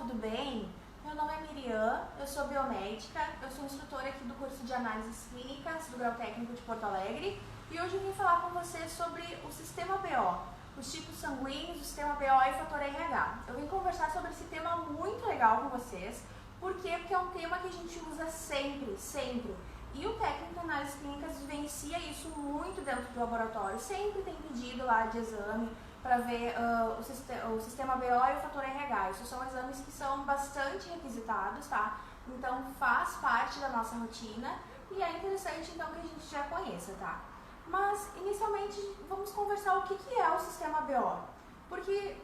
tudo bem? Meu nome é Miriam, eu sou biomédica, eu sou instrutora aqui do curso de análises clínicas do Grau Técnico de Porto Alegre e hoje eu vim falar com vocês sobre o sistema BO, os tipos sanguíneos, o sistema BO e o fator RH. Eu vim conversar sobre esse tema muito legal com vocês, por quê? Porque é um tema que a gente usa sempre. E o técnico de análises clínicas vivencia isso muito dentro do laboratório, sempre tem pedido lá de exame para ver o sistema BO e o fator RH. Isso são exames que são bastante requisitados, tá? Então faz parte da nossa rotina e é interessante então que a gente já conheça, tá? Mas inicialmente vamos conversar o que é o sistema BO, porque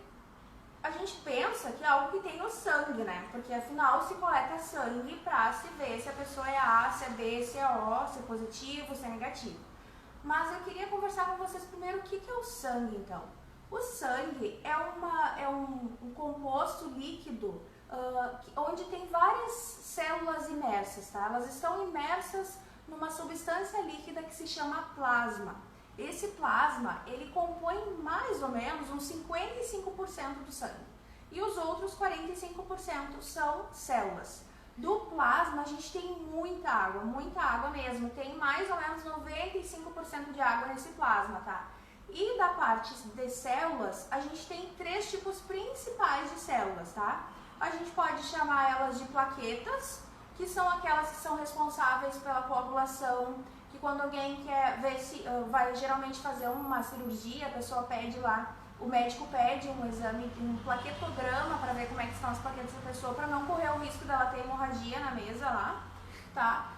a gente pensa que é algo que tem no sangue, né? Porque afinal se coleta sangue para se ver se a pessoa é A, se é B, se é O, se é positivo, se é negativo. Mas eu queria conversar com vocês primeiro o que é o sangue, então. O sangue é um composto líquido onde tem várias células imersas, tá? Elas estão imersas numa substância líquida que se chama plasma. Esse plasma, ele compõe mais ou menos uns 55% do sangue. E os outros 45% são células. Do plasma, a gente tem muita água mesmo. Tem mais ou menos 95% de água nesse plasma, tá? E da parte de células, a gente tem três tipos principais de células, tá? A gente pode chamar elas de plaquetas, que são aquelas que são responsáveis pela coagulação, que quando alguém quer ver se vai geralmente fazer uma cirurgia, a pessoa pede lá, o médico pede um exame, um plaquetograma para ver como é que estão as plaquetas da pessoa, para não correr o risco dela ter hemorragia na mesa lá, tá?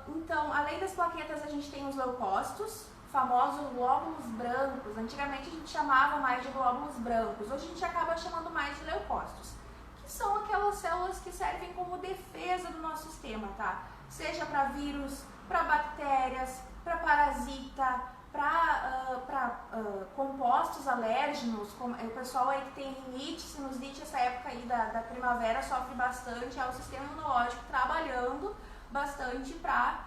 Então, além das plaquetas, a gente tem os leucócitos, famosos glóbulos brancos. Antigamente a gente chamava mais de glóbulos brancos, hoje a gente acaba chamando mais de leucócitos, que são aquelas células que servem como defesa do nosso sistema, tá? Seja para vírus, para bactérias, para parasita, para compostos alérgenos, como o pessoal aí que tem rinite, sinusite, essa época aí da primavera sofre bastante, é o sistema imunológico trabalhando bastante para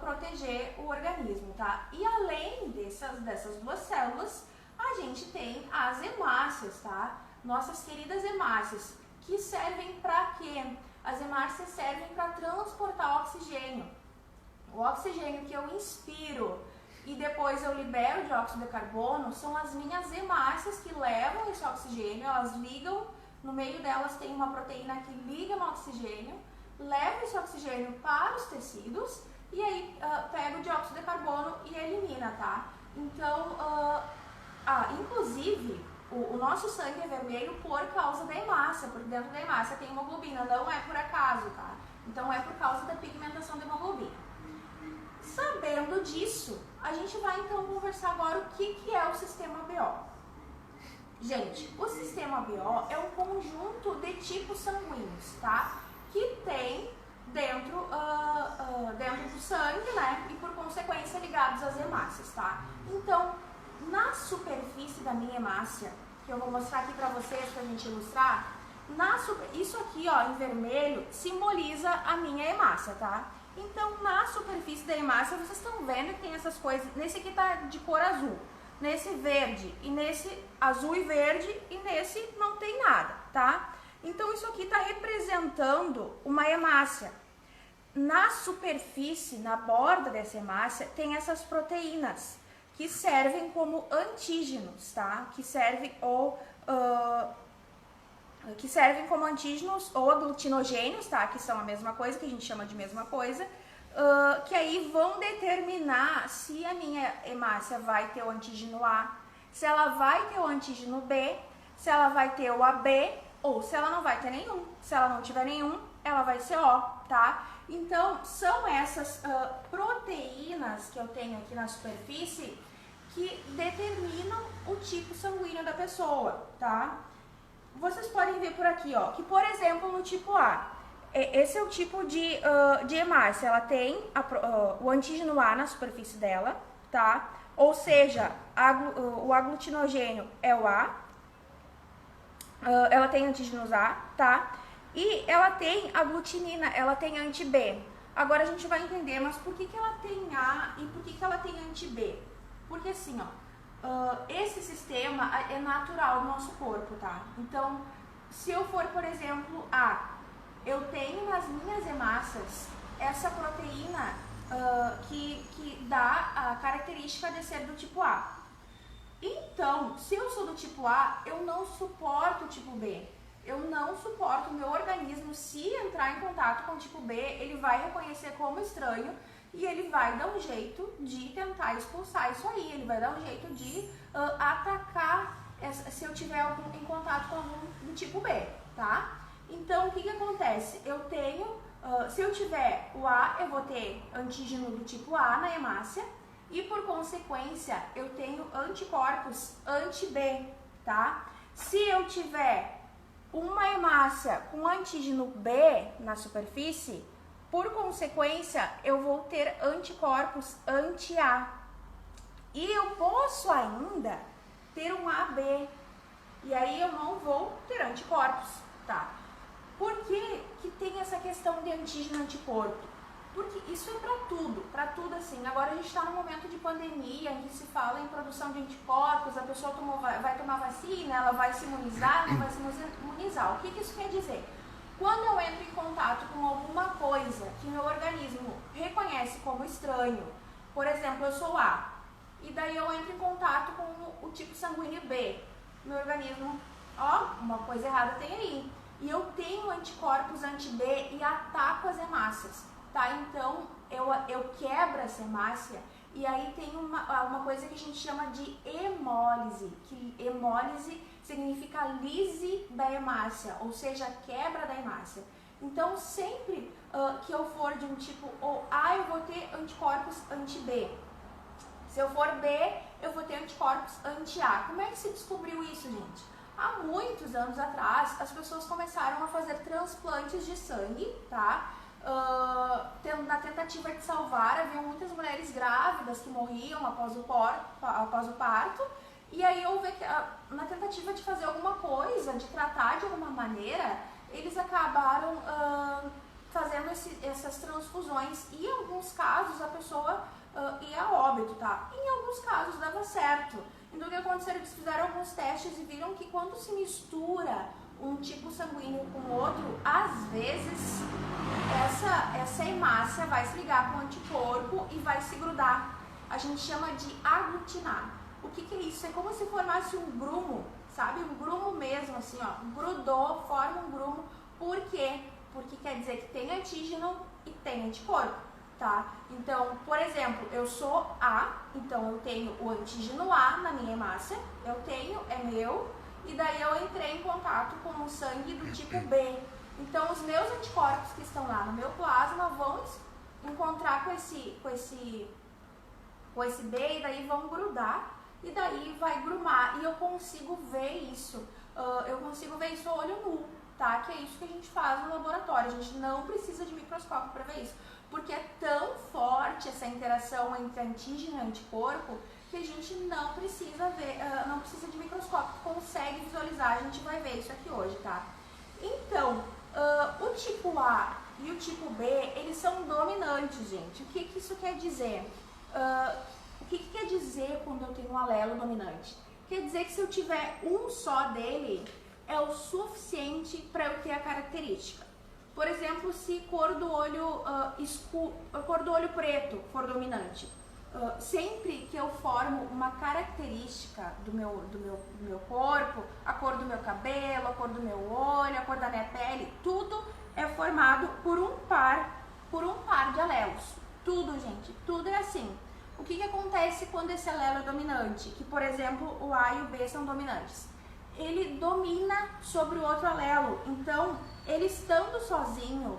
proteger o organismo, tá? E além dessas duas células, a gente tem as hemácias, tá? Nossas queridas hemácias, que servem para quê? As hemácias servem para transportar oxigênio. O oxigênio que eu inspiro e depois eu libero dióxido de carbono são as minhas hemácias que levam esse oxigênio, elas ligam, no meio delas tem uma proteína que liga no oxigênio, leva esse oxigênio para os tecidos e aí pega o dióxido de carbono e elimina, tá? Então, inclusive, o nosso sangue é vermelho por causa da hemácia, porque dentro da hemácia tem hemoglobina, não é por acaso, tá? Então é por causa da pigmentação da hemoglobina. Sabendo disso, a gente vai então conversar agora o que é o sistema BO. Gente, o sistema BO é um conjunto de tipos sanguíneos, tá? Que tem dentro do sangue, né? E por consequência ligados às hemácias, tá? Então, na superfície da minha hemácia, que eu vou mostrar aqui pra vocês pra gente ilustrar, isso aqui, ó, em vermelho, simboliza a minha hemácia, tá? Então, na superfície da hemácia, vocês estão vendo que tem essas coisas, nesse aqui tá de cor azul, nesse verde, e nesse azul e verde, e nesse não tem nada, tá? Então, isso aqui está representando uma hemácia. Na superfície, na borda dessa hemácia, tem essas proteínas que servem como antígenos, tá? Que servem como antígenos ou aglutinogênios, tá? Que são a mesma coisa, que a gente chama de mesma coisa, que aí vão determinar se a minha hemácia vai ter o antígeno A, se ela vai ter o antígeno B, se ela vai ter o AB, ou se ela não vai ter nenhum. Se ela não tiver nenhum, ela vai ser O, tá? Então, são essas proteínas que eu tenho aqui na superfície que determinam o tipo sanguíneo da pessoa, tá? Vocês podem ver por aqui, ó, que por exemplo no tipo A, esse é o tipo de hemácia, ela tem o antígeno A na superfície dela, tá? Ou seja, o aglutinogênio é o A, ela tem antígenos A, tá? E ela tem aglutinina, ela tem anti-B. Agora a gente vai entender, mas por que ela tem A e por que ela tem anti-B? Porque assim, ó, esse sistema é natural do nosso corpo, tá? Então, se eu for, por exemplo, A, eu tenho nas minhas hemácias essa proteína que dá a característica de ser do tipo A. Então, se eu sou do tipo A, eu não suporto o tipo B. Eu não suporto, o meu organismo, se entrar em contato com o tipo B, ele vai reconhecer como estranho e ele vai dar um jeito de tentar expulsar isso aí. Ele vai dar um jeito de atacar se eu tiver em contato com algum do tipo B, tá? Então, o que acontece? Eu tenho, se eu tiver o A, eu vou ter antígeno do tipo A na hemácia e, por consequência, eu tenho anticorpos anti-B, tá? Se eu tiver uma hemácia com antígeno B na superfície, por consequência, eu vou ter anticorpos anti-A. E eu posso ainda ter um AB, e aí eu não vou ter anticorpos, tá? Por que que tem essa questão de antígeno anticorpo? Porque isso é para tudo assim. Agora a gente está num momento de pandemia em que se fala em produção de anticorpos, a pessoa vai tomar vacina, ela vai se imunizar, não vai se imunizar. O que isso quer dizer? Quando eu entro em contato com alguma coisa que meu organismo reconhece como estranho, por exemplo, eu sou A, e daí eu entro em contato com o tipo sanguíneo B, meu organismo, uma coisa errada tem aí. E eu tenho anticorpos anti-B e ataco as hemácias, tá? Então, eu quebro essa hemácia e aí tem uma coisa que a gente chama de hemólise, que hemólise significa lise da hemácia, ou seja, quebra da hemácia. Então, sempre que eu for de um tipo A, eu vou ter anticorpos anti-B. Se eu for B, eu vou ter anticorpos anti-A. Como é que se descobriu isso, gente? Há muitos anos atrás, as pessoas começaram a fazer transplantes de sangue, tá? Na tentativa de salvar, havia muitas mulheres grávidas que morriam após o parto, e aí houve, na tentativa de fazer alguma coisa, de tratar de alguma maneira, eles acabaram fazendo essas transfusões, e em alguns casos a pessoa ia a óbito, tá? Em alguns casos dava certo. Então o que aconteceu? Eles fizeram alguns testes e viram que quando se mistura um tipo sanguíneo com outro, às vezes essa hemácia vai se ligar com o anticorpo e vai se grudar. A gente chama de aglutinar. O que é isso? É como se formasse um grumo, sabe? Um grumo mesmo, assim, ó. Grudou, forma um grumo. Por quê? Porque quer dizer que tem antígeno e tem anticorpo. Tá? Então, por exemplo, eu sou A, então eu tenho o antígeno A na minha hemácia, é meu, e daí eu entrei em contato com o sangue do tipo B. Então, os meus anticorpos que estão lá no meu plasma vão encontrar com esse B, e daí vão grudar, e daí vai grumar, e eu consigo ver isso. Olho nu, tá? Que é isso que a gente faz no laboratório. A gente não precisa de microscópio para ver isso, porque é tão forte essa interação entre antígeno e anticorpo que a gente não precisa ver, não precisa de microscópio, consegue visualizar. A gente vai ver isso aqui hoje, tá? Então, o tipo A e o tipo B, eles são dominantes, gente. O que isso quer dizer? O que quer dizer quando eu tenho um alelo dominante? Quer dizer que se eu tiver um só dele, é o suficiente para eu ter a característica. Por exemplo, se cor do olho cor do olho preto for dominante, sempre que eu formo uma característica do meu corpo, a cor do meu cabelo, a cor do meu olho, a cor da minha pele, tudo é formado por um par de alelos. Tudo, gente, tudo é assim. O que acontece quando esse alelo é dominante? Que, por exemplo, o A e o B são dominantes. Ele domina sobre o outro alelo. Então, ele estando sozinho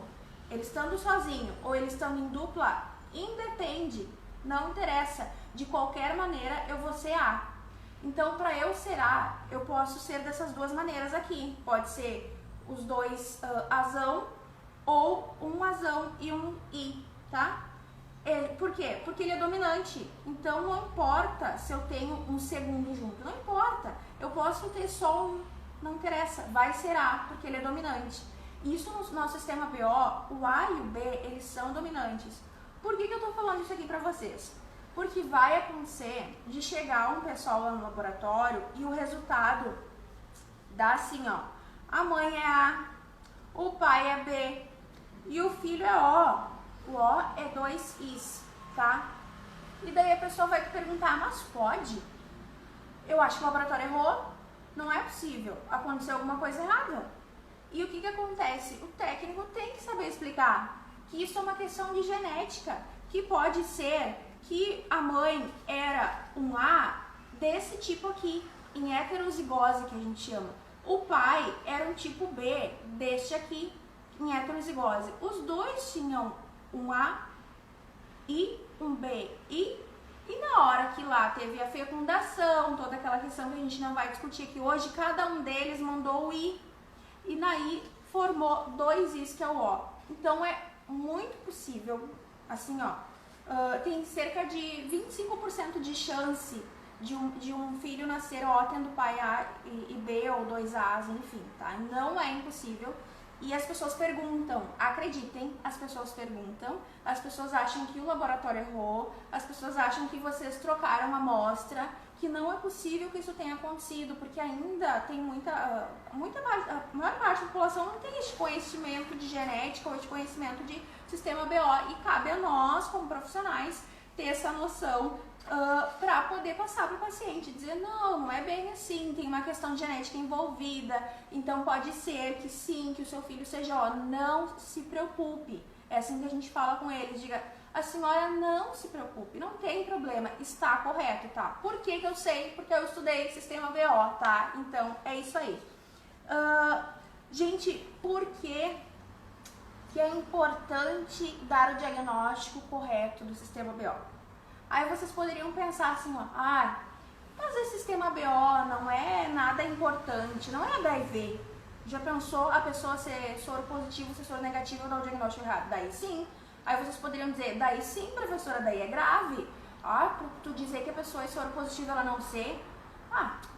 ou ele estando em dupla, independe, não interessa. De qualquer maneira, eu vou ser A. Então, para eu ser A, eu posso ser dessas duas maneiras aqui. Pode ser os dois azão ou um azão e um I, tá? Por quê? Porque ele é dominante. Então, não importa se eu tenho um segundo junto. Não importa. Eu posso ter só um. Não interessa. Vai ser A, porque ele é dominante. Isso no nosso sistema BO, o A e o B, eles são dominantes. Por que eu tô falando isso aqui pra vocês? Porque vai acontecer de chegar um pessoal lá no laboratório e o resultado dá assim, ó. a mãe é A, o pai é B e o filho é O. O O é 2 Is, tá? E daí a pessoa vai te perguntar, mas pode? Eu acho que o laboratório errou, não é possível, aconteceu alguma coisa errada. E o que acontece? O técnico tem que saber explicar que isso é uma questão de genética, que pode ser que a mãe era um A desse tipo aqui, em heterozigose que a gente chama. O pai era um tipo B deste aqui, em heterozigose. Os dois tinham um A e um B e na hora que lá teve a fecundação, toda aquela questão que a gente não vai discutir aqui hoje, cada um deles mandou o I e daí formou 2 Is, que é o O. Então é muito possível, assim ó, tem cerca de 25% de chance de um filho nascer O tendo pai A e B ou 2 As, enfim, tá? Não é impossível. E as pessoas perguntam, acreditem, as pessoas perguntam, as pessoas acham que o laboratório errou, as pessoas acham que vocês trocaram a amostra, que não é possível que isso tenha acontecido, porque ainda tem a maior parte da população não tem esse conhecimento de genética ou esse conhecimento de sistema BO, e cabe a nós, como profissionais, ter essa noção para poder passar para o paciente, dizer não é bem assim, tem uma questão genética envolvida, então pode ser que sim, que o seu filho seja O, não se preocupe, é assim que a gente fala com eles, diga, a senhora não se preocupe, não tem problema, está correto, tá? Por que eu sei? Porque eu estudei sistema BO, tá? Então é isso aí. Gente, por que é importante dar o diagnóstico correto do sistema BO? Aí vocês poderiam pensar assim, ó, mas esse sistema BO não é nada importante, não é HIV. Já pensou a pessoa ser soro positivo, ser soro negativo ou dar o diagnóstico errado? Daí sim. Aí vocês poderiam dizer, daí sim, professora, daí é grave. Tu dizer que a pessoa é soro positivo ela não ser.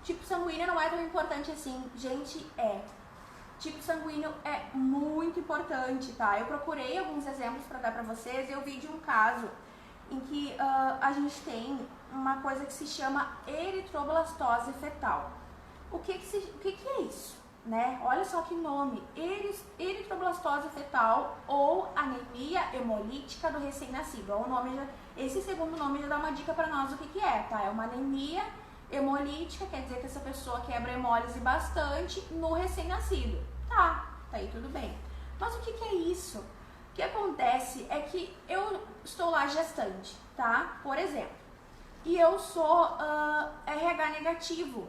Tipo sanguíneo não é tão importante assim. Gente, tipo sanguíneo é muito importante, tá? Eu procurei alguns exemplos para dar para vocês e eu vi de um caso em que a gente tem uma coisa que se chama eritroblastose fetal. O que é isso? Né? Olha só que nome, eritroblastose fetal ou anemia hemolítica do recém-nascido. Esse segundo nome já dá uma dica para nós do que é, tá? É uma anemia hemolítica, quer dizer que essa pessoa quebra hemólise bastante no recém-nascido. Tá aí tudo bem. Mas o que é isso? O que acontece é que eu estou lá gestante, tá? Por exemplo, e eu sou RH negativo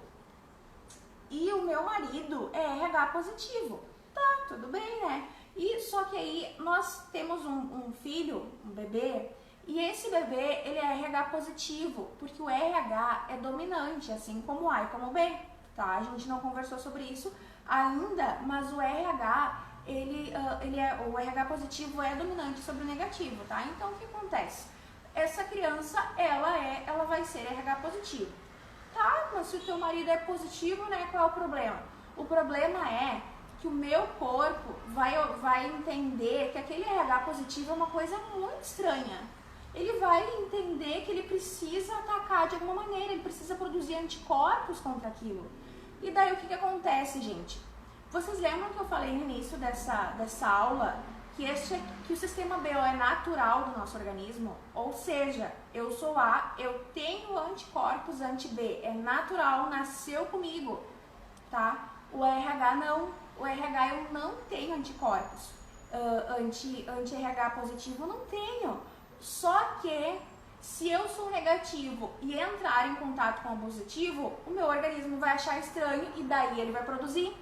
e o meu marido é RH positivo. Tá, tudo bem, né? E só que aí nós temos um filho, um bebê, e esse bebê, ele é RH positivo, porque o RH é dominante, assim como o A e como o B, tá? A gente não conversou sobre isso ainda, mas o RH, o RH positivo é dominante sobre o negativo, tá? Então, o que acontece? Essa criança, ela vai ser RH positivo. Tá, mas se o teu marido é positivo, né, qual é o problema? O problema é que o meu corpo vai entender que aquele RH positivo é uma coisa muito estranha. Ele vai entender que ele precisa atacar de alguma maneira, ele precisa produzir anticorpos contra aquilo. E daí o que acontece, gente? Vocês lembram que eu falei no início dessa aula que o sistema BO é natural do nosso organismo? Ou seja, eu sou A, eu tenho anticorpos anti-B, é natural, nasceu comigo, tá? O RH não, o RH eu não tenho anticorpos, anti-RH positivo eu não tenho. Só que se eu sou negativo e entrar em contato com o positivo, o meu organismo vai achar estranho e daí ele vai produzir,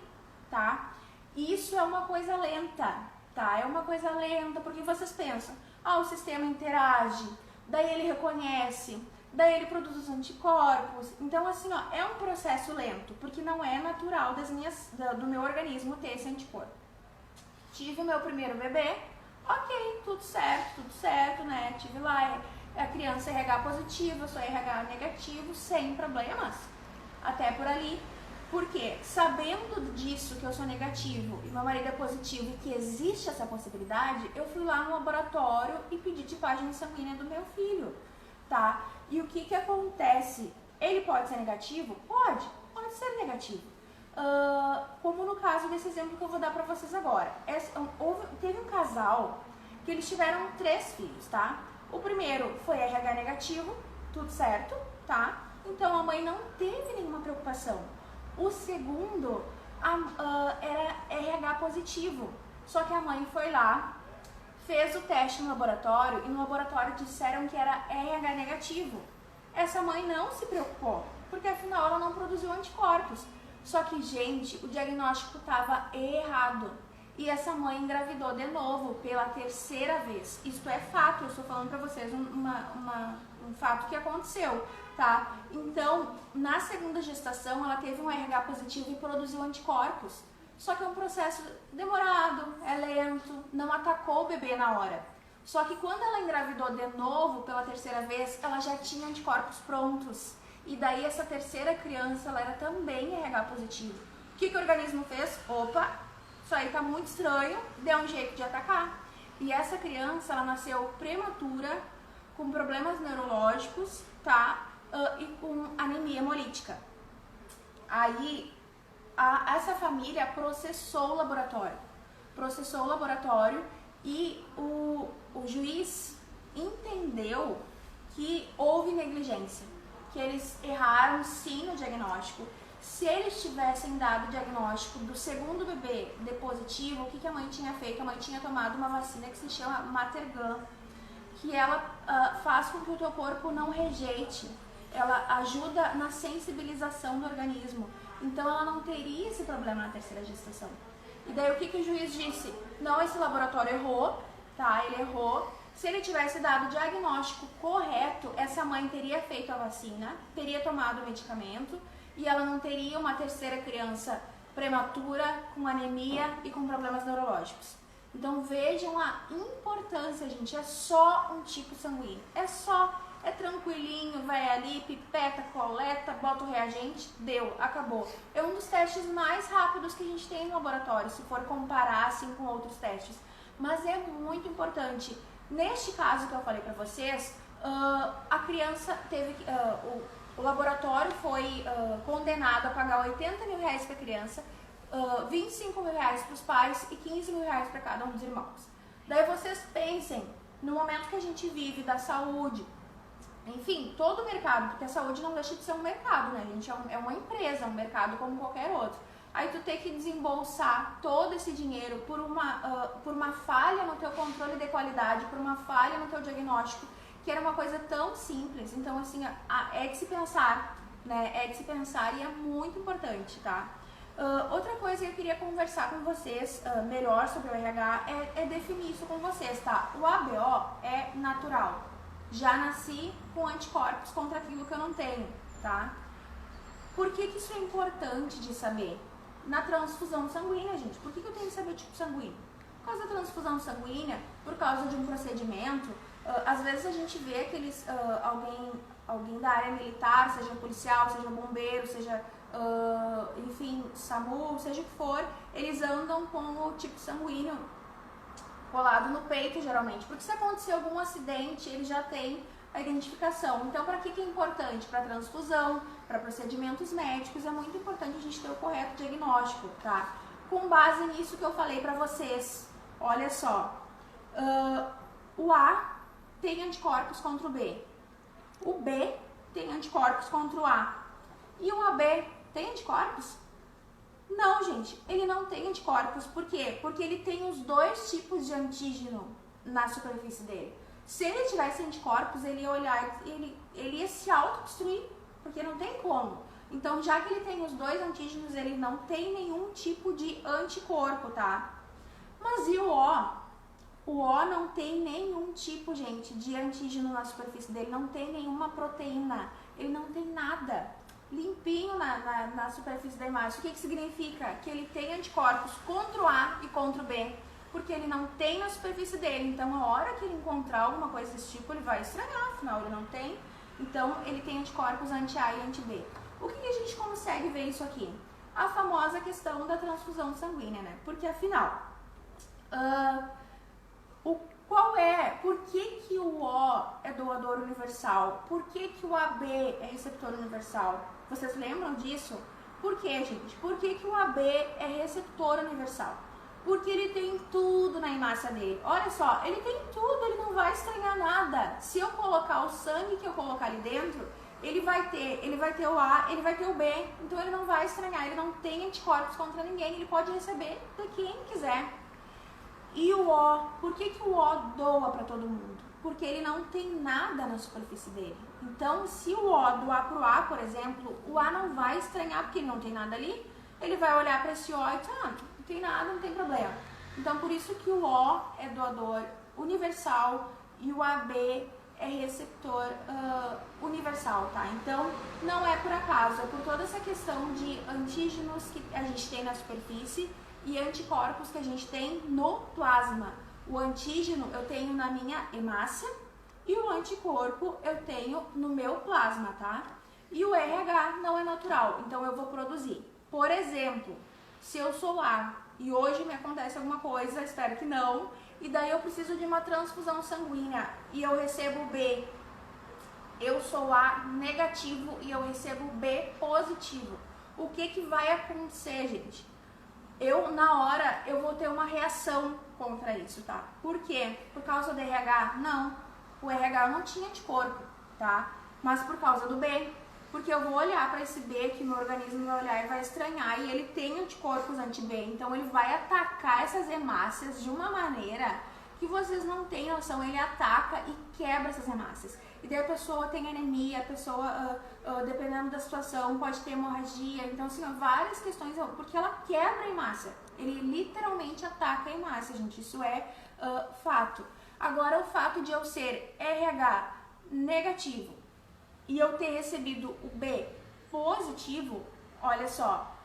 tá? Isso é uma coisa lenta, tá? É uma coisa lenta porque vocês pensam, o sistema interage, daí ele reconhece, daí ele produz os anticorpos. Então assim, é um processo lento, porque não é natural do meu organismo ter esse anticorpo. Tive o meu primeiro bebê, ok, tudo certo, né? Tive lá a criança RH positiva, eu sou RH negativo, sem problemas, até por ali. Porque sabendo disso, que eu sou negativo e meu marido é positivo e que existe essa possibilidade, eu fui lá no laboratório e pedi tipagem sanguínea do meu filho, tá? E o que acontece? Ele pode ser negativo? Pode ser negativo. como no caso desse exemplo que eu vou dar para vocês agora. Teve um casal que eles tiveram 3 filhos, tá? O primeiro foi RH negativo, tudo certo, tá? Então a mãe não teve nenhuma preocupação. O segundo era RH positivo, só que a mãe foi lá, fez o teste no laboratório e no laboratório disseram que era RH negativo. Essa mãe não se preocupou, porque afinal ela não produziu anticorpos. Só que, gente, o diagnóstico estava errado. E essa mãe engravidou de novo pela 3ª vez. Isto é fato, eu estou falando para vocês um fato que aconteceu, tá? Então, na 2ª gestação, ela teve um RH positivo e produziu anticorpos. Só que é um processo demorado, é lento, não atacou o bebê na hora. Só que quando ela engravidou de novo pela 3ª vez, ela já tinha anticorpos prontos. E daí essa 3ª criança, ela era também RH positivo. O que o organismo fez? Opa, isso aí tá muito estranho, deu um jeito de atacar. E essa criança, ela nasceu prematura, com problemas neurológicos, tá? E com anemia hemolítica. Aí, essa família processou o laboratório e o juiz entendeu que houve negligência, que eles erraram sim no diagnóstico. Se eles tivessem dado o diagnóstico do segundo bebê de positivo, o que a mãe tinha feito? A mãe tinha tomado uma vacina que se chama Matergan, que ela faz com que o teu corpo não rejeite, ela ajuda na sensibilização do organismo. Então ela não teria esse problema na 3ª gestação. E daí o que o juiz disse? Não, esse laboratório errou, tá? Ele errou. Se ele tivesse dado o diagnóstico correto, essa mãe teria feito a vacina, teria tomado o medicamento e ela não teria uma 3ª criança prematura, com anemia e com problemas neurológicos. Então vejam a importância, gente, é só um tipo sanguíneo, é tranquilinho, vai ali, pipeta, coleta, bota o reagente, deu, acabou. É um dos testes mais rápidos que a gente tem no laboratório, se for comparar assim com outros testes, mas é muito importante. Neste caso que eu falei pra vocês, a criança teve que, o laboratório foi condenado a pagar R$80 mil para a criança, R$25 mil para os pais e R$15 mil para cada um dos irmãos. Daí vocês pensem, no momento que a gente vive da saúde, enfim, todo o mercado, porque a saúde não deixa de ser um mercado, né, gente? É uma empresa, um mercado como qualquer outro. Aí tu tem que desembolsar todo esse dinheiro por uma falha no teu controle de qualidade, por uma falha no teu diagnóstico, que era uma coisa tão simples. Então, assim, é de se pensar, né? É de se pensar e é muito importante, tá? Outra coisa que eu queria conversar com vocês melhor sobre o RH é definir isso com vocês, tá? O ABO é natural. Já nasci com anticorpos contra aquilo que eu não tenho, tá? Por que isso é importante de saber? Na transfusão sanguínea, gente. Por que eu tenho que saber o tipo sanguíneo? Por causa da transfusão sanguínea, por causa de um procedimento, às vezes a gente vê aqueles, alguém da área militar, seja policial, seja bombeiro, seja, enfim, SAMU, seja o que for, eles andam com o tipo sanguíneo colado no peito, geralmente. Porque se acontecer algum acidente, ele já tem a identificação. Então, para que é importante? Para transfusão, para procedimentos médicos, é muito importante a gente ter o correto diagnóstico, tá? Com base nisso que eu falei para vocês, olha só, o A tem anticorpos contra o B, o B tem anticorpos contra o A, e o AB tem anticorpos? Não, gente, ele não tem anticorpos. Por quê? Porque ele tem os 2 tipos de antígeno na superfície dele. Se ele tivesse anticorpos, ele ia olhar, ele ia se autodestruir, porque não tem como. Então, já que ele tem os 2 antígenos, ele não tem nenhum tipo de anticorpo, tá? Mas e o O? O O não tem nenhum tipo, gente, de antígeno na superfície dele, não tem nenhuma proteína, ele não tem nada. Limpinho na superfície da imagem. O que significa? Que ele tem anticorpos contra o A e contra o B, porque ele não tem na superfície dele. Então, a hora que ele encontrar alguma coisa desse tipo, ele vai estranhar, afinal ele não tem. Então, ele tem anticorpos anti-A e anti-B. O que a gente consegue ver isso aqui? A famosa questão da transfusão sanguínea, né? Porque, afinal, por que o O é doador universal? Por que o AB é receptor universal? Vocês lembram disso? Por quê, gente? Por que o AB é receptor universal? Porque ele tem tudo na hemácia dele. Olha só, ele tem tudo, ele não vai estranhar nada. Se eu colocar o sangue que eu colocar ali dentro, ele vai ter o A, ele vai ter o B. Então ele não vai estranhar, ele não tem anticorpos contra ninguém, ele pode receber de quem quiser. E o O, por que o O doa para todo mundo? Porque ele não tem nada na superfície dele. Então, se o O doar para o A, por exemplo, o A não vai estranhar porque ele não tem nada ali. Ele vai olhar para esse O e dizer, não tem nada, não tem problema. Então, por isso que o O é doador universal e o AB é receptor universal, tá? Então, não é por acaso, é por toda essa questão de antígenos que a gente tem na superfície e anticorpos que a gente tem no plasma. O antígeno eu tenho na minha hemácia e o anticorpo eu tenho no meu plasma, tá? E o RH não é natural, então eu vou produzir. Por exemplo, se eu sou A e hoje me acontece alguma coisa, espero que não, e daí eu preciso de uma transfusão sanguínea e eu recebo B, eu sou A negativo e eu recebo B positivo. O que vai acontecer, gente? Na hora, eu vou ter uma reação contra isso, tá? Por quê? Por causa do RH? Não. O RH não tinha anticorpo, tá? Mas por causa do B. Porque eu vou olhar para esse B que meu organismo vai olhar e vai estranhar e ele tem anticorpos anti-B. Então ele vai atacar essas hemácias de uma maneira que vocês não têm noção. Ele ataca e quebra essas hemácias. E daí a pessoa tem anemia, a pessoa, dependendo da situação, pode ter hemorragia. Então, assim, várias questões, porque ela quebra a hemácia. Ele literalmente ataca a hemácia, gente. Isso é fato. Agora, o fato de eu ser RH negativo e eu ter recebido o B positivo, olha só,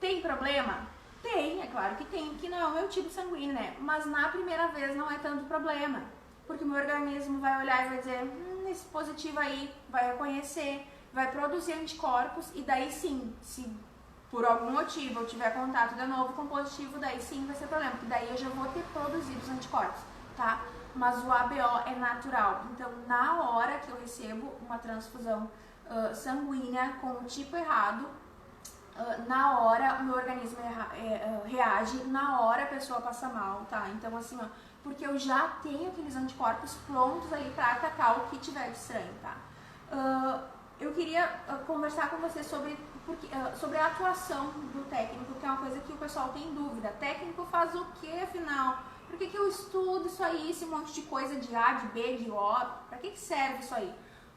tem problema? Tem, é claro que tem, que não é o meu tipo sanguíneo, né? Mas na primeira vez não é tanto problema, porque o meu organismo vai olhar e vai dizer, esse positivo aí, vai reconhecer, vai produzir anticorpos e daí sim, se por algum motivo eu tiver contato de novo com positivo, daí sim vai ser problema, porque daí eu já vou ter produzido os anticorpos, tá? Mas o ABO é natural, então na hora que eu recebo uma transfusão sanguínea com o tipo errado, na hora o meu organismo reage, na hora a pessoa passa mal, tá? Então assim, ó, porque eu já tenho aqueles anticorpos prontos ali para atacar o que tiver de estranho, tá? Eu queria conversar com você sobre a atuação do técnico, que é uma coisa que o pessoal tem dúvida. Técnico faz o que, afinal? Por que eu estudo isso aí, esse monte de coisa de A, de B, de O? Para que serve isso aí?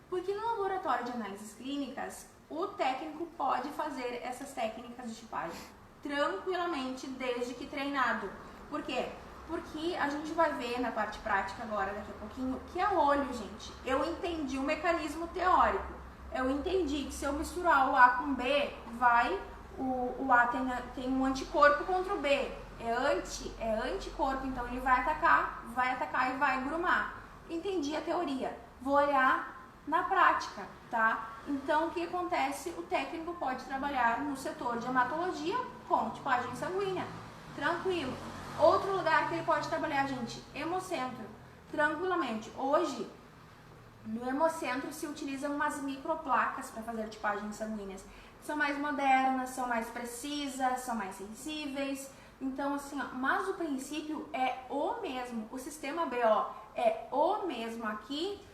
Porque no laboratório de análises clínicas, o técnico pode fazer essas técnicas de tipagem tranquilamente, desde que treinado. Por quê? Porque a gente vai ver na parte prática agora, daqui a pouquinho, que é olho, gente. Eu entendi o mecanismo teórico. Eu entendi que se eu misturar o A com B, o A tem um anticorpo contra o B. É anticorpo, então ele vai atacar e vai grumar. Entendi a teoria. Vou olhar na prática, tá? Então, o que acontece? O técnico pode trabalhar no setor de hematologia com tipagem sanguínea. Tranquilo. Outro lugar que ele pode trabalhar, gente, hemocentro. Tranquilamente. Hoje, no hemocentro se utilizam umas microplacas para fazer tipagens sanguíneas. São mais modernas, são mais precisas, são mais sensíveis. Então, assim, ó, mas o princípio é o mesmo. O sistema BO é o mesmo aqui,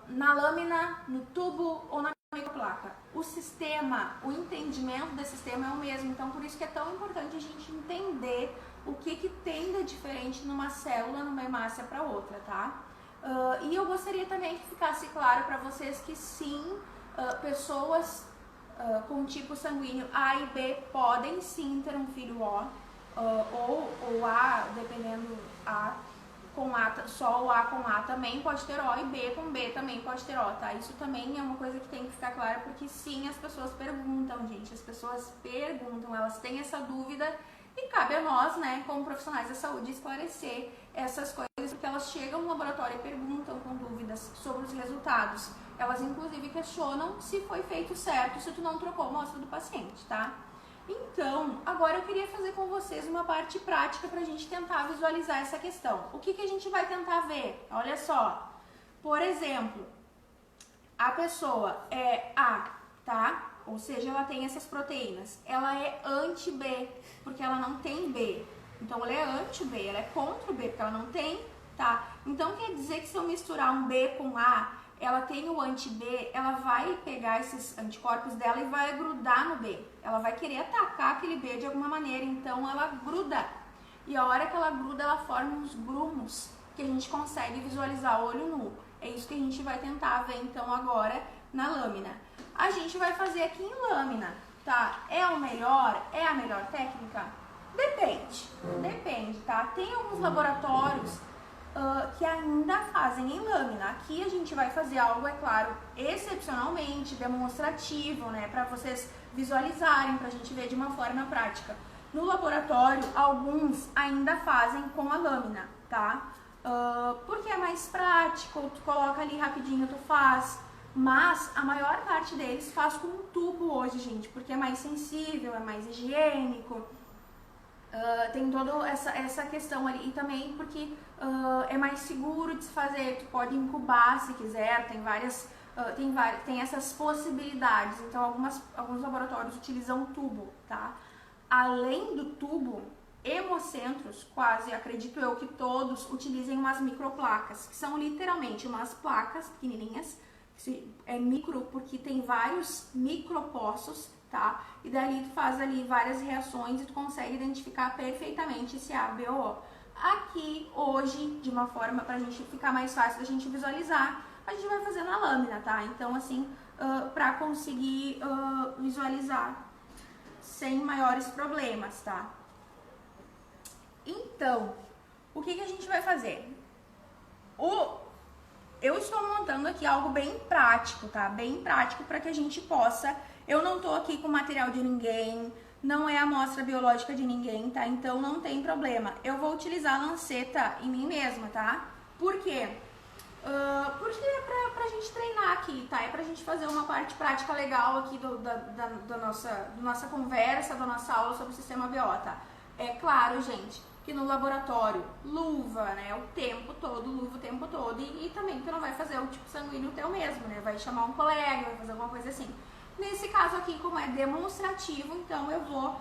na lâmina, no tubo ou na microplaca. O sistema, o entendimento desse sistema é o mesmo. Então, por isso que é tão importante a gente entender o que tem de diferente numa célula, numa hemácia para outra, tá? E eu gostaria também que ficasse claro para vocês que sim, pessoas com tipo sanguíneo A e B podem sim ter um filho O, ou A, dependendo A com A, só o A com A também pode ter O e B com B também pode ter O, tá? Isso também é uma coisa que tem que ficar claro, porque sim, as pessoas perguntam, gente, as pessoas perguntam, elas têm essa dúvida e cabe a nós, né, como profissionais da saúde, esclarecer essas coisas, porque elas chegam no laboratório e perguntam com dúvidas sobre os resultados. Elas, inclusive, questionam se foi feito certo, se tu não trocou a amostra do paciente, tá? Então, agora eu queria fazer com vocês uma parte prática para a gente tentar visualizar essa questão. O que a gente vai tentar ver? Olha só. Por exemplo, a pessoa é A, tá? ou seja, ela tem essas proteínas, ela é anti-B, porque ela não tem B. Então, ela é anti-B, ela é contra o B, porque ela não tem, tá? Então, quer dizer que se eu misturar um B com A, ela tem o anti-B, ela vai pegar esses anticorpos dela e vai grudar no B. Ela vai querer atacar aquele B de alguma maneira, então ela gruda. E a hora que ela gruda, ela forma uns grumos que a gente consegue visualizar olho nu. É isso que a gente vai tentar ver, então, agora na lâmina. A gente vai fazer aqui em lâmina, tá? É a melhor técnica? Depende, tá? Tem alguns laboratórios que ainda fazem em lâmina. Aqui a gente vai fazer algo, é claro, excepcionalmente demonstrativo, né? Para vocês visualizarem, pra gente ver de uma forma prática. No laboratório, alguns ainda fazem com a lâmina, tá? Porque é mais prático, tu coloca ali rapidinho, tu faz. Mas a maior parte deles faz com um tubo hoje, gente, porque é mais sensível, é mais higiênico. Tem toda essa questão ali, e também porque é mais seguro de se fazer, tu pode incubar se quiser, tem essas possibilidades. Então alguns laboratórios utilizam tubo, tá? Além do tubo, hemocentros, quase acredito eu que todos utilizem umas microplacas, que são literalmente umas placas pequenininhas, é micro porque tem vários micropoços, tá? E dali tu faz ali várias reações e tu consegue identificar perfeitamente esse ABO. Aqui, hoje, de uma forma pra gente ficar mais fácil da gente visualizar, a gente vai fazer na lâmina, tá? Então, assim, pra conseguir visualizar sem maiores problemas, tá? Então, o que a gente vai fazer? Eu estou montando aqui algo bem prático, tá? Bem prático para que a gente possa... Eu não tô aqui com material de ninguém, não é amostra biológica de ninguém, tá? Então não tem problema. Eu vou utilizar a lanceta em mim mesma, tá? Por quê? Porque é pra gente treinar aqui, tá? É pra gente fazer uma parte prática legal aqui da nossa conversa, da nossa aula sobre o sistema BO, tá? É claro, gente, que no laboratório, luva, né, o tempo todo, e também tu não vai fazer o tipo sanguíneo teu mesmo, né, vai chamar um colega, vai fazer alguma coisa assim. Nesse caso aqui, como é demonstrativo, então eu vou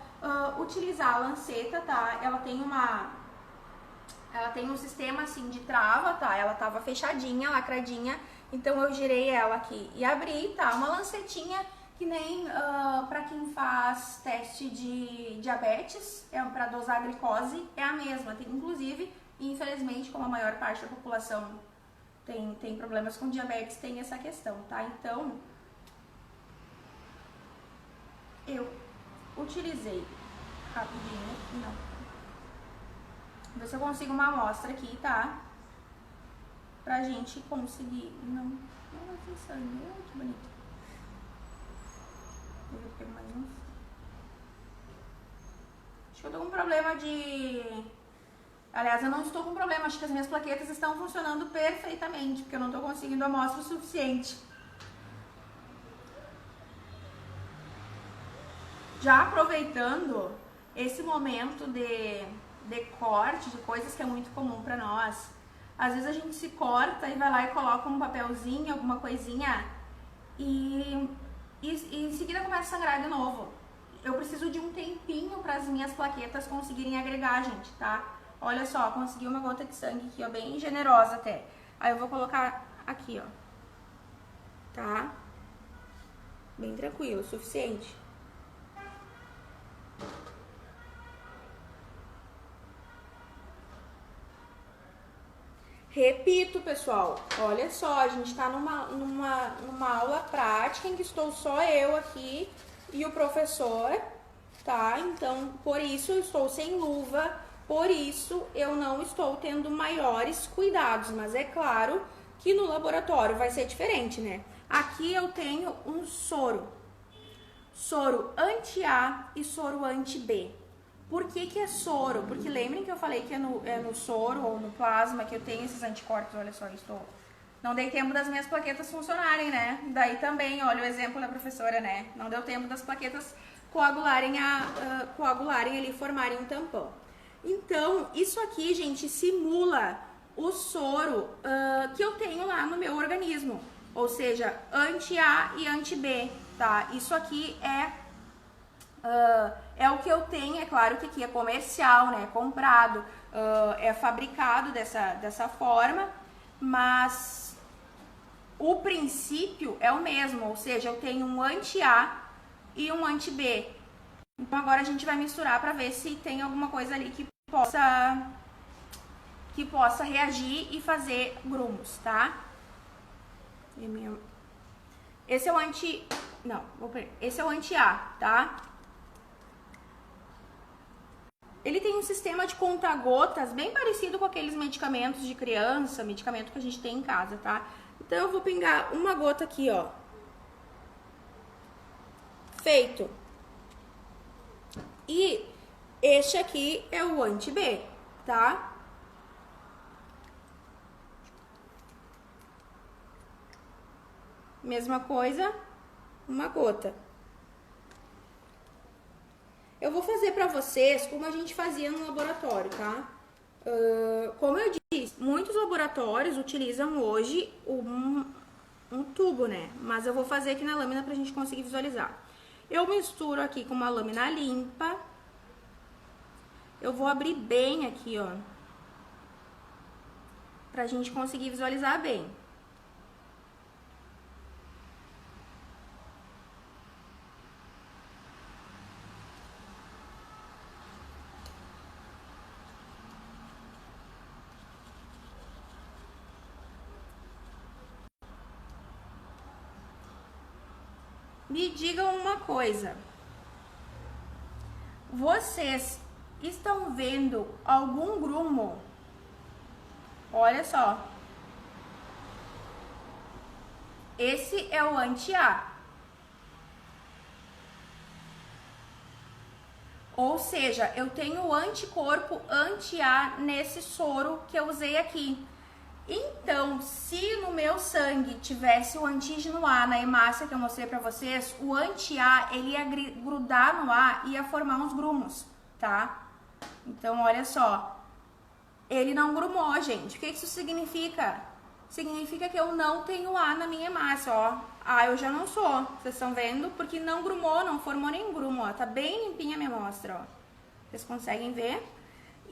utilizar a lanceta, tá, ela tem um sistema assim de trava, tá, ela tava fechadinha, lacradinha, então eu girei ela aqui e abri, tá, uma lancetinha que nem para quem faz teste de diabetes, para dosar a glicose, é a mesma. Tem, inclusive, infelizmente, como a maior parte da população tem problemas com diabetes, tem essa questão, tá? Então, eu utilizei rapidinho, não. Vou ver se eu consigo uma amostra aqui, tá? Pra gente conseguir, não tem sangue, que bonito. Acho que eu tô com problema de... Aliás, eu não estou com problema, acho que as minhas plaquetas estão funcionando perfeitamente, porque eu não tô conseguindo amostra o suficiente. Já aproveitando esse momento de corte, de coisas que é muito comum pra nós, às vezes a gente se corta e vai lá e coloca um papelzinho, alguma coisinha, e em seguida começa a sangrar de novo. Eu preciso de um tempinho para as minhas plaquetas conseguirem agregar, gente, tá? Olha só, consegui uma gota de sangue aqui, ó, bem generosa até. Aí eu vou colocar aqui, ó, tá? Bem tranquilo, o suficiente. Repito, pessoal, olha só, a gente tá numa aula prática em que estou só eu aqui e o professor, tá? Então, por isso eu estou sem luva, por isso eu não estou tendo maiores cuidados, mas é claro que no laboratório vai ser diferente, né? Aqui eu tenho um soro anti-A e soro anti-B. Por que é soro? Porque lembrem que eu falei que é no soro ou no plasma que eu tenho esses anticorpos. Olha só, não dei tempo das minhas plaquetas funcionarem, né? Daí também, olha o exemplo da professora, né? Não deu tempo das plaquetas coagularem ali, formarem um tampão. Então, isso aqui, gente, simula o soro que eu tenho lá no meu organismo. Ou seja, anti-A e anti-B. tá? Isso aqui é o que eu tenho, é claro que aqui é comercial, né? É comprado, é fabricado dessa forma, mas o princípio é o mesmo, ou seja, eu tenho um anti-A e um anti-B. Então agora a gente vai misturar para ver se tem alguma coisa ali que possa reagir e fazer grumos, tá? Esse é o esse é o anti-A, tá? Ele tem um sistema de conta-gotas bem parecido com aqueles medicamentos de criança, medicamento que a gente tem em casa, tá? Então eu vou pingar uma gota aqui, ó. Feito. E este aqui é o anti-B, tá? Mesma coisa, uma gota. Eu vou fazer pra vocês como a gente fazia no laboratório, tá? Como eu disse, muitos laboratórios utilizam hoje um tubo, né? Mas eu vou fazer aqui na lâmina pra gente conseguir visualizar. Eu misturo aqui com uma lâmina limpa. Eu vou abrir bem aqui, ó. Pra gente conseguir visualizar bem. Me digam uma coisa. Vocês estão vendo algum grumo? Olha só. Esse é o anti-A. Ou seja, eu tenho o anticorpo anti-A nesse soro que eu usei aqui. Então, se no meu sangue tivesse o antígeno A na hemácia que eu mostrei pra vocês, o anti-A, ele ia grudar no A e ia formar uns grumos, tá? Então, olha só. Ele não grumou, gente. O que isso significa? Significa que eu não tenho A na minha hemácia, ó. A eu já não sou, vocês estão vendo? Porque não grumou, não formou nenhum grumo, ó. Tá bem limpinha a minha amostra, ó. Vocês conseguem ver?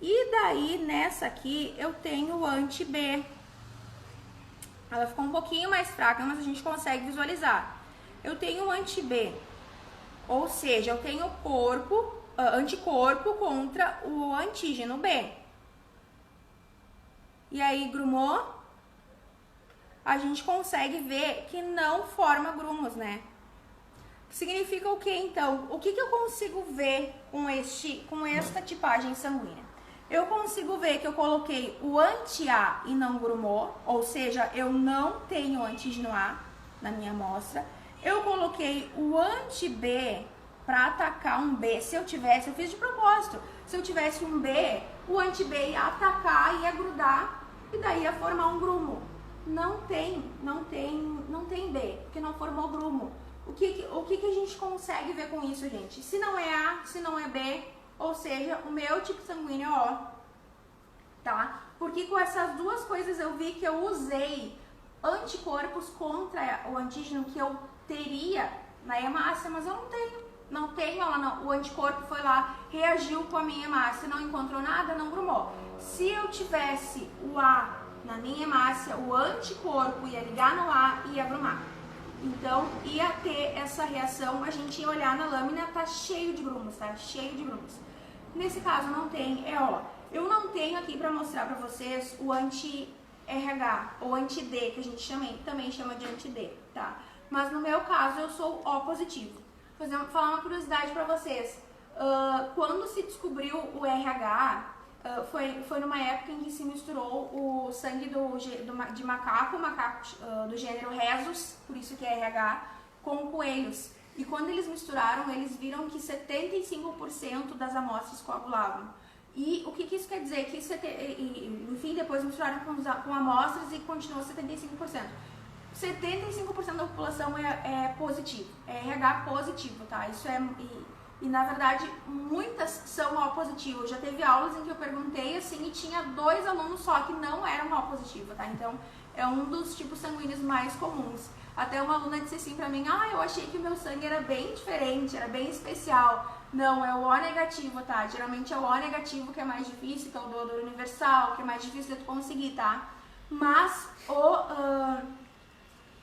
E daí, nessa aqui, eu tenho o anti-B. Ela ficou um pouquinho mais fraca, mas a gente consegue visualizar. Eu tenho o anti-B, ou seja, eu tenho anticorpo contra o antígeno B. E aí, grumou, a gente consegue ver que não forma grumos, né? Significa o que, então? O que eu consigo ver com esta tipagem sanguínea? Eu consigo ver que eu coloquei o anti-A e não grumou, ou seja, eu não tenho antígeno A na minha amostra. Eu coloquei o anti-B para atacar um B. Se eu tivesse, eu fiz de propósito. Se eu tivesse um B, o anti-B ia atacar, ia grudar e daí ia formar um grumo. Não tem B, porque não formou grumo. O que a gente consegue ver com isso, gente? Se não é A, se não é B, ou seja, o meu tipo sanguíneo é O, tá? Porque com essas duas coisas eu vi que eu usei anticorpos contra o antígeno que eu teria na hemácia, mas eu não tenho, o anticorpo foi lá, reagiu com a minha hemácia, não encontrou nada, não grumou. Se eu tivesse o A na minha hemácia, o anticorpo ia ligar no A e ia grumar. Então, ia ter essa reação, a gente ia olhar na lâmina, tá cheio de grumos, tá? Cheio de grumos. Nesse caso, não tem, é O. Eu não tenho aqui pra mostrar pra vocês o anti-RH, ou anti-D, que a gente também chama de anti-D, tá? Mas no meu caso, eu sou O positivo. Vou falar uma curiosidade pra vocês. Quando se descobriu o RH, foi numa época em que se misturou o sangue de macaco do gênero Rhesus, por isso que é RH, com coelhos. E quando eles misturaram, eles viram que 75% das amostras coagulavam. E o que isso quer dizer? Que enfim, depois misturaram com amostras e continuou 75%. 75% da população é positivo, é RH positivo, tá? Isso é... E na verdade, muitas são O positivo. Já teve aulas em que eu perguntei assim e tinha 2 alunos só que não eram O positivo, tá? Então, é um dos tipos sanguíneos mais comuns. Até uma aluna disse assim pra mim, eu achei que o meu sangue era bem diferente, era bem especial. Não, é o O negativo, tá? Geralmente é o O negativo que é mais difícil, que é o doador universal, que é mais difícil de tu conseguir, tá? Mas o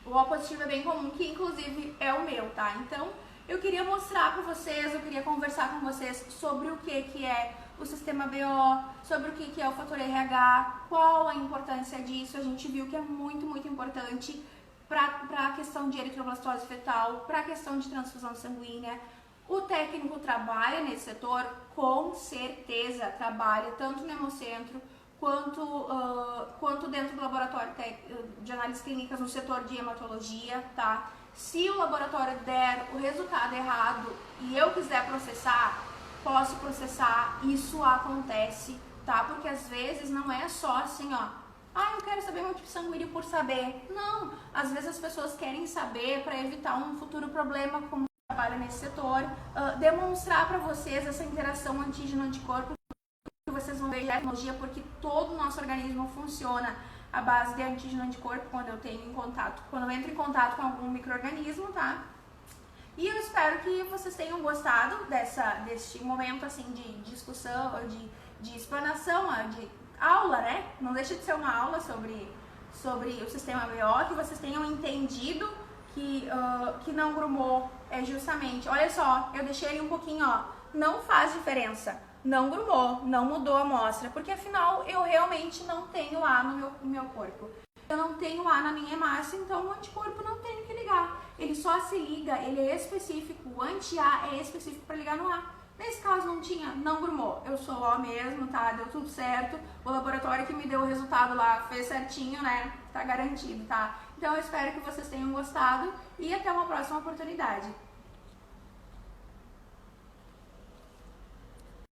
O positivo é bem comum, que inclusive é o meu, tá? Então, eu queria mostrar pra vocês, eu queria conversar com vocês sobre o que é o sistema BO, sobre o que é o fator RH, qual a importância disso. A gente viu que é muito, muito importante para a questão de eritroblastose fetal, para a questão de transfusão sanguínea. O técnico trabalha nesse setor, com certeza, trabalha tanto no Hemocentro, quanto dentro do laboratório de análises clínicas no setor de hematologia, tá? Se o laboratório der o resultado errado e eu quiser processar, posso processar, isso acontece, tá? Porque às vezes não é só assim, eu quero saber meu tipo sanguíneo por saber. Não, às vezes as pessoas querem saber para evitar um futuro problema, como trabalha nesse setor, demonstrar para vocês essa interação antígeno-anticorpo, que vocês vão ver de tecnologia, porque todo o nosso organismo funciona à base de antígeno-anticorpo quando eu entro em contato com algum micro-organismo, tá? E eu espero que vocês tenham gostado deste momento assim de discussão, de explanação, de aula, né? Não deixa de ser uma aula sobre o sistema BO, que vocês tenham entendido que não grumou é justamente, olha só, eu deixei ele um pouquinho, não faz diferença, não grumou, não mudou a amostra, porque afinal eu realmente não tenho A no meu corpo. Eu não tenho A na minha hemácia, então o anticorpo não tem que ligar. Ele só se liga, ele é específico, o anti-A é específico para ligar no A. Nesse caso não tinha, não grumou. Eu sou O mesmo, tá? Deu tudo certo. O laboratório que me deu o resultado lá fez certinho, né? Tá garantido, tá? Então eu espero que vocês tenham gostado e até uma próxima oportunidade.